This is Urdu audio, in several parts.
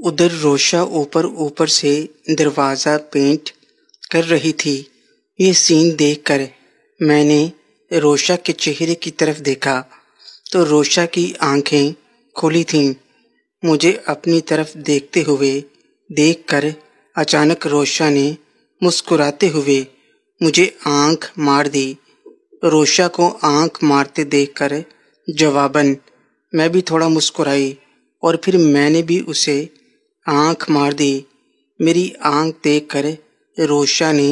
ادھر روشا اوپر سے دروازہ پینٹ کر رہی تھی۔ یہ سین دیکھ کر میں نے روشا کے چہرے کی طرف دیکھا تو روشا کی آنکھیں کھلی تھیں۔ مجھے اپنی طرف دیکھتے ہوئے دیکھ کر اچانک روشا نے مسکراتے ہوئے مجھے آنکھ مار دی۔ روشا کو آنکھ مارتے دیکھ کر جواباً میں بھی تھوڑا مسکرائی اور پھر میں نے بھی اسے آنکھ مار دی۔ میری آنکھ دیکھ کر روشا نے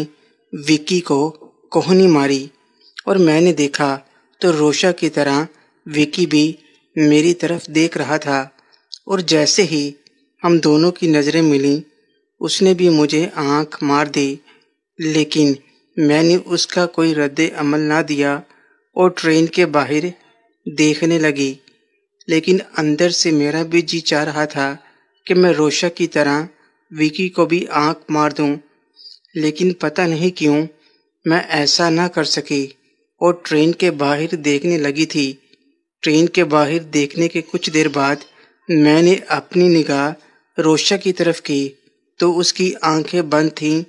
وکی کو کوہنی ماری اور میں نے دیکھا تو روشا کی طرح وکی بھی میری طرف دیکھ رہا تھا، اور جیسے ہی ہم دونوں کی نظریں ملیں اس نے بھی مجھے آنکھ مار دی، لیکن میں نے اس کا کوئی رد عمل نہ دیا اور ٹرین کے باہر دیکھنے لگی۔ لیکن اندر سے میرا بھی جی چاہ رہا تھا کہ میں روشا کی طرح وکی کو بھی آنکھ مار دوں، لیکن پتہ نہیں کیوں میں ایسا نہ کر سکی اور ٹرین کے باہر دیکھنے لگی تھی۔ ٹرین کے باہر دیکھنے کے کچھ دیر بعد میں نے اپنی نگاہ روشا کی طرف کی تو اس کی آنکھیں بند تھیں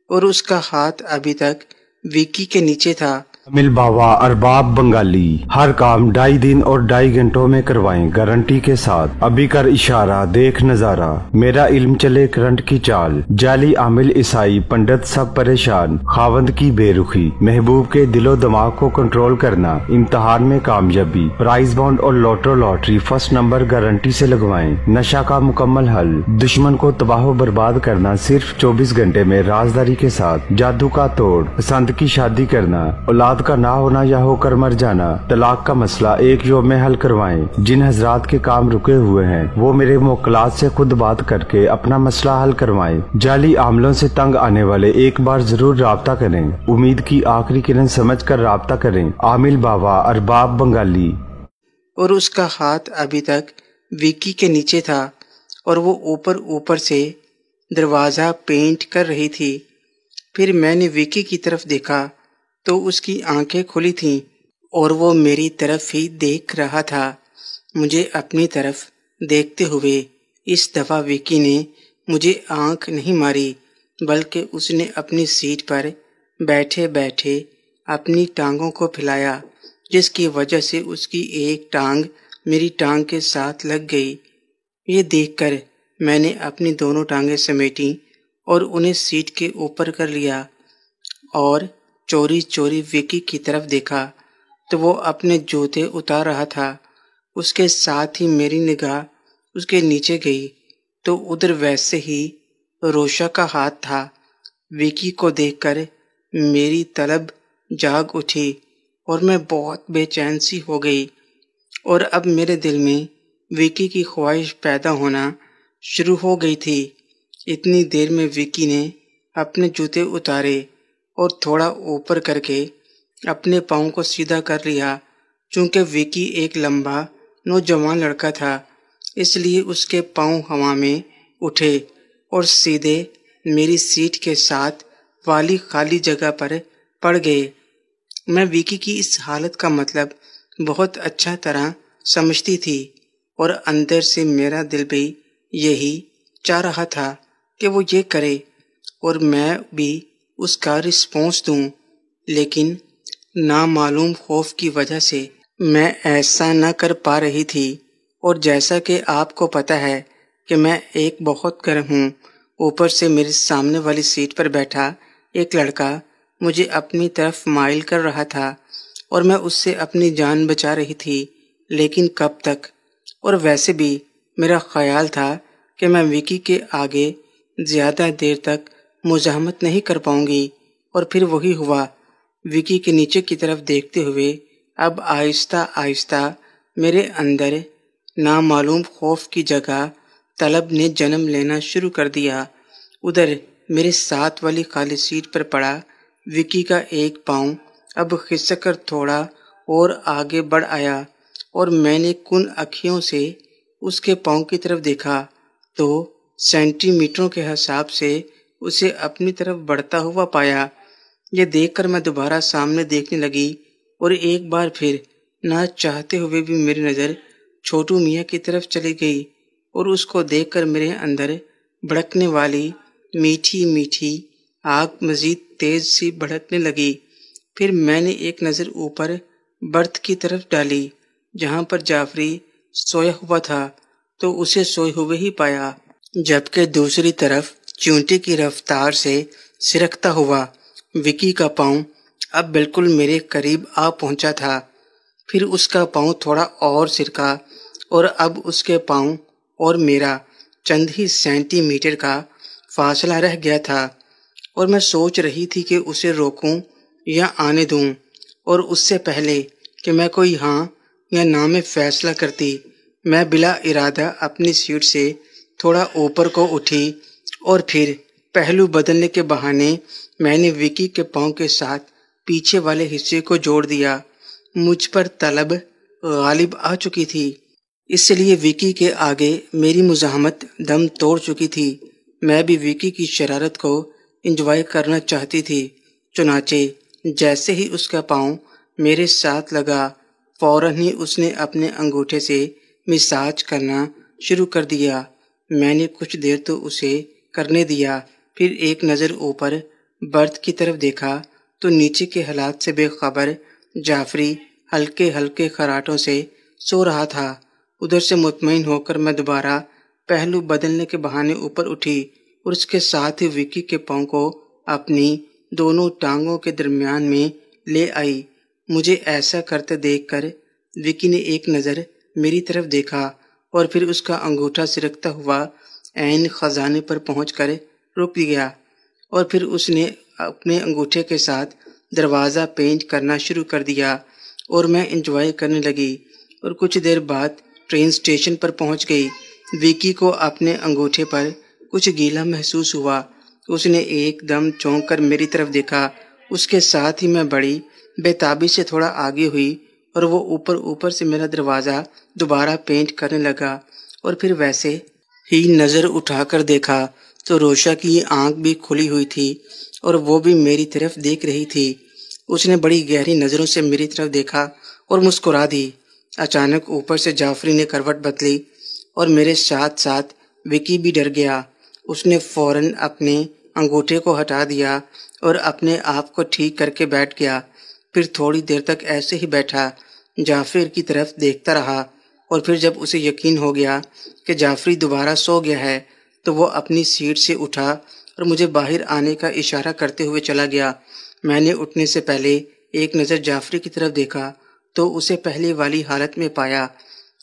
اور اس کا ہاتھ ابھی تک وکی کے نیچے تھا۔ عامل باوا ارباب بنگالی، ہر کام 2.5 دن اور 2.5 گھنٹوں میں کروائیں گارنٹی کے ساتھ۔ ابھی کر اشارہ دیکھ نظارہ، میرا علم چلے کرنٹ کی چال، جعلی عامل عیسائی پنڈت سب پریشان، خاوند کی بے رخی، محبوب کے دل و دماغ کو کنٹرول کرنا، امتحان میں کامیابی، پرائز بانڈ اور لوٹو لاٹری فرسٹ نمبر گارنٹی سے لگوائیں۔ نشہ کا مکمل حل، دشمن کو تباہ و برباد کرنا صرف 24 گھنٹے میں رازداری کے ساتھ، جادو کا توڑ، پسند کی شادی کرنا، اولاد کا نہ ہونا یا ہو کر مر جانا، طلاق کا مسئلہ ایک یوم میں حل کروائیں۔ جن حضرات کے کام رکے ہوئے ہیں وہ میرے موکلات سے خود بات کر کے اپنا مسئلہ حل کروائیں۔ جعلی عاملوں سے تنگ آنے والے ایک بار ضرور رابطہ کریں، امید کی آخری کرن سمجھ کر رابطہ کریں۔ عامل باوا ارباب بنگالی۔ اور اس کا ہاتھ ابھی تک وکی کے نیچے تھا اور وہ اوپر سے دروازہ پینٹ کر رہی تھی۔ پھر میں نے وکی کی طرف دیکھا تو اس کی آنکھیں کھلی تھیں اور وہ میری طرف ہی دیکھ رہا تھا۔ مجھے اپنی طرف دیکھتے ہوئے اس دفعہ وکی نے مجھے آنکھ نہیں ماری، بلکہ اس نے اپنی سیٹ پر بیٹھے بیٹھے اپنی ٹانگوں کو پھیلایا، جس کی وجہ سے اس کی ایک ٹانگ میری ٹانگ کے ساتھ لگ گئی۔ یہ دیکھ کر میں نے اپنی دونوں ٹانگیں سمیٹیں اور انہیں سیٹ کے اوپر کر لیا اور چوری چوری وکی کی طرف دیکھا تو وہ اپنے جوتے اتار رہا تھا۔ اس کے ساتھ ہی میری نگاہ اس کے نیچے گئی تو ادھر ویسے ہی روشا کا ہاتھ تھا۔ وکی کو دیکھ کر میری طلب جاگ اٹھی اور میں بہت بے چین سی ہو گئی، اور اب میرے دل میں وکی کی خواہش پیدا ہونا شروع ہو گئی تھی۔ اتنی دیر میں وکی نے اپنے جوتے اتارے اور تھوڑا اوپر کر کے اپنے پاؤں کو سیدھا کر لیا۔ چونکہ وکی ایک لمبا نوجوان لڑکا تھا، اس لیے اس کے پاؤں ہوا میں اٹھے اور سیدھے میری سیٹ کے ساتھ والی خالی جگہ پر پڑ گئے۔ میں وکی کی اس حالت کا مطلب بہت اچھا طرح سمجھتی تھی، اور اندر سے میرا دل بھی یہی چاہ رہا تھا کہ وہ یہ کرے اور میں بھی اس کا رسپانس دوں، لیکن نامعلوم خوف کی وجہ سے میں ایسا نہ کر پا رہی تھی۔ اور جیسا کہ آپ کو پتہ ہے کہ میں ایک بہت گرم ہوں، اوپر سے میرے سامنے والی سیٹ پر بیٹھا ایک لڑکا مجھے اپنی طرف مائل کر رہا تھا اور میں اس سے اپنی جان بچا رہی تھی، لیکن کب تک؟ اور ویسے بھی میرا خیال تھا کہ میں وکی کے آگے زیادہ دیر تک مزاحمت نہیں کر پاؤں گی، اور پھر وہی ہوا۔ وکی کے نیچے کی طرف دیکھتے ہوئے اب آہستہ آہستہ میرے اندر نامعلوم خوف کی جگہ طلب نے جنم لینا شروع کر دیا۔ ادھر میرے ساتھ والی خالی سیٹ پر پڑا وکی کا ایک پاؤں اب کھسک کر تھوڑا اور آگے بڑھ آیا، اور میں نے کن اکھیوں سے اس کے پاؤں کی طرف دیکھا تو سینٹی میٹروں کے حساب سے اسے اپنی طرف بڑھتا ہوا پایا۔ یہ دیکھ کر میں دوبارہ سامنے دیکھنے لگی، اور ایک بار پھر نہ چاہتے ہوئے بھی میری نظر چھوٹو میاں کی طرف چلی گئی، اور اس کو دیکھ کر میرے اندر بھڑکنے والی میٹھی میٹھی آگ مزید تیز سی بھڑکنے لگی۔ پھر میں نے ایک نظر اوپر برتھ کی طرف ڈالی جہاں پر جعفری سویا ہوا تھا، تو اسے سوئے ہوئے ہی پایا، جبکہ دوسری طرف چیونٹی کی رفتار سے سرکتا ہوا وکی کا پاؤں اب بالکل میرے قریب آ پہنچا تھا۔ پھر اس کا پاؤں تھوڑا اور سرکا اور اب اس کے پاؤں اور میرا چند ہی سینٹی میٹر کا فاصلہ رہ گیا تھا، اور میں سوچ رہی تھی کہ اسے روکوں یا آنے دوں، اور اس سے پہلے کہ میں کوئی ہاں یا نہ میں فیصلہ کرتی، میں بلا ارادہ اپنی سیٹ سے تھوڑا اوپر کو اٹھی اور پھر پہلو بدلنے کے بہانے میں نے وکی کے پاؤں کے ساتھ پیچھے والے حصے کو جوڑ دیا۔ مجھ پر طلب غالب آ چکی تھی، اس لیے وکی کے آگے میری مزاحمت دم توڑ چکی تھی۔ میں بھی وکی کی شرارت کو انجوائے کرنا چاہتی تھی، چنانچہ جیسے ہی اس کا پاؤں میرے ساتھ لگا فوراً ہی اس نے اپنے انگوٹھے سے مساج کرنا شروع کر دیا۔ میں نے کچھ دیر تو اسے کرنے دیا، پھر ایک نظر اوپر برتھ کی طرف دیکھا تو نیچے کے حالات سے بے خبر جعفری ہلکے ہلکے خراٹوں سے سو رہا تھا۔ ادھر سے مطمئن ہو کر میں دوبارہ پہلو بدلنے کے بہانے اوپر اٹھی اور اس کے ساتھ ہی وکی کے پاؤں کو اپنی دونوں ٹانگوں کے درمیان میں لے آئی۔ مجھے ایسا کرتے دیکھ کر وکی نے ایک نظر میری طرف دیکھا اور پھر اس کا انگوٹھا سرکتا ہوا عین خزانے پر پہنچ کر رک گیا، اور پھر اس نے اپنے انگوٹھے کے ساتھ دروازہ پینٹ کرنا شروع کر دیا اور میں انجوائے کرنے لگی، اور کچھ دیر بعد ٹرین اسٹیشن پر پہنچ گئی۔ وکی کو اپنے انگوٹھے پر کچھ گیلا محسوس ہوا، اس نے ایک دم چونک کر میری طرف دیکھا، اس کے ساتھ ہی میں بڑی بے تابی سے تھوڑا آگے ہوئی اور وہ اوپر سے میرا دروازہ دوبارہ پینٹ کرنے لگا، اور پھر ویسے ہی نظر اٹھا کر دیکھا تو روشا کی آنکھ بھی کھلی ہوئی تھی اور وہ بھی میری طرف دیکھ رہی تھی۔ اس نے بڑی گہری نظروں سے میری طرف دیکھا اور مسکرا دی۔ اچانک اوپر سے جعفری نے کروٹ بدلی اور میرے ساتھ ساتھ وکی بھی ڈر گیا۔ اس نے فوراً اپنے انگوٹھے کو ہٹا دیا اور اپنے آپ کو ٹھیک کر کے بیٹھ گیا۔ پھر تھوڑی دیر تک ایسے ہی بیٹھا جعفری کی طرف دیکھتا رہا، اور پھر جب اسے یقین ہو گیا کہ جعفری دوبارہ سو گیا ہے تو وہ اپنی سیٹ سے اٹھا اور مجھے باہر آنے کا اشارہ کرتے ہوئے چلا گیا۔ میں نے اٹھنے سے پہلے ایک نظر جعفری کی طرف دیکھا تو اسے پہلے والی حالت میں پایا۔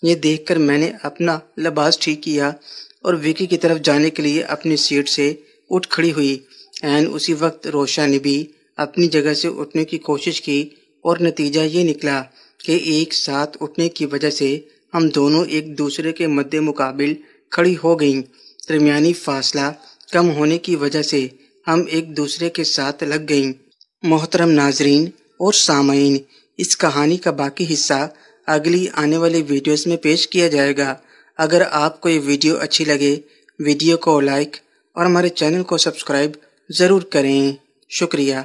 یہ دیکھ کر میں نے اپنا لباس ٹھیک کیا اور وکی کی طرف جانے کے لیے اپنی سیٹ سے اٹھ کھڑی ہوئی۔ عین اسی وقت روشا نے بھی اپنی جگہ سے اٹھنے کی کوشش کی اور نتیجہ یہ نکلا کہ ایک ساتھ اٹھنے کی وجہ سے ہم دونوں ایک دوسرے کے مد مقابل کھڑی ہو گئیں۔ درمیانی فاصلہ کم ہونے کی وجہ سے ہم ایک دوسرے کے ساتھ لگ گئیں۔ محترم ناظرین اور سامعین، اس کہانی کا باقی حصہ اگلی آنے والی ویڈیوز میں پیش کیا جائے گا۔ اگر آپ کو یہ ویڈیو اچھی لگے، ویڈیو کو لائک اور ہمارے چینل کو سبسکرائب ضرور کریں۔ شکریہ۔